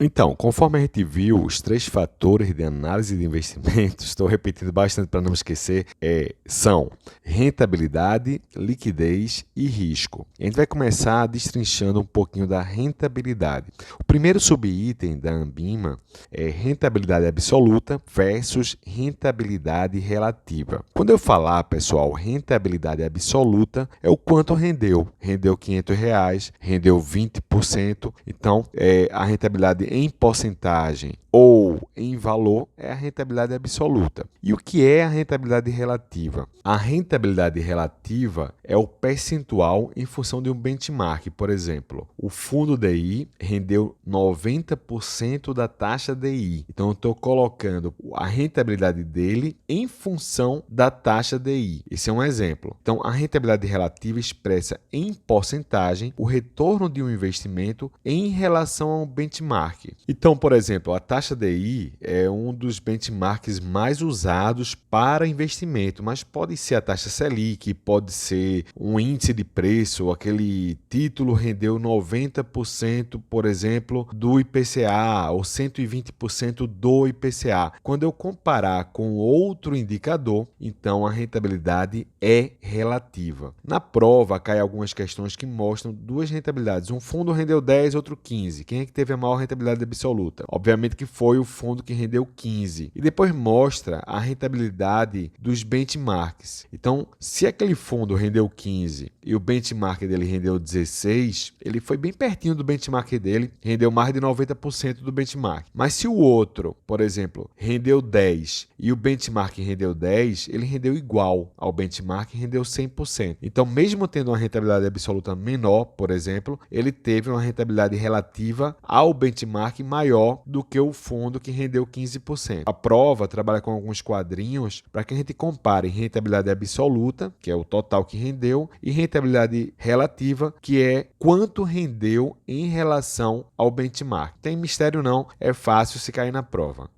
Então, conforme a gente viu, os três fatores de análise de investimentos, estou repetindo bastante para não esquecer, são rentabilidade, liquidez e risco. A gente vai começar destrinchando um pouquinho da rentabilidade. O primeiro subitem da Ambima é rentabilidade absoluta versus rentabilidade relativa. Quando eu falar, pessoal, rentabilidade absoluta é o quanto rendeu. Rendeu R$ 500, rendeu 20%. Então, a rentabilidade em porcentagem ou em valor é a rentabilidade absoluta. E o que é a rentabilidade relativa? A rentabilidade relativa é o percentual em função de um benchmark. Por exemplo, o fundo DI rendeu 90% da taxa DI. Então, eu estou colocando a rentabilidade dele em função da taxa DI. Esse é um exemplo. Então, a rentabilidade relativa expressa em porcentagem o retorno de um investimento em relação ao benchmark. Então, por exemplo, a taxa DI é um dos benchmarks mais usados para investimento, mas pode ser a taxa Selic, pode ser um índice de preço, aquele título rendeu 90%, por exemplo, do IPCA ou 120% do IPCA. Quando eu comparar com outro indicador, então a rentabilidade é relativa. Na prova, cai algumas questões que mostram duas rentabilidades. Um fundo rendeu 10, outro 15. Quem é que teve a maior rentabilidade absoluta? Obviamente que foi o fundo que rendeu 15. E depois mostra a rentabilidade dos benchmarks. Então, se aquele fundo rendeu 15 e o benchmark dele rendeu 16, ele foi bem pertinho do benchmark dele, rendeu mais de 90% do benchmark. Mas se o outro, por exemplo, rendeu 10 e o benchmark rendeu 10, ele rendeu igual ao benchmark e rendeu 100%. Então, mesmo tendo uma rentabilidade absoluta menor, por exemplo, ele teve uma rentabilidade relativa ao benchmark maior do que o fundo que rendeu 15%. A prova trabalha com alguns quadrinhos para que a gente compare rentabilidade absoluta, que é o total que rendeu, e rentabilidade relativa, que é quanto rendeu em relação ao benchmark. Tem mistério não, é fácil se cair na prova.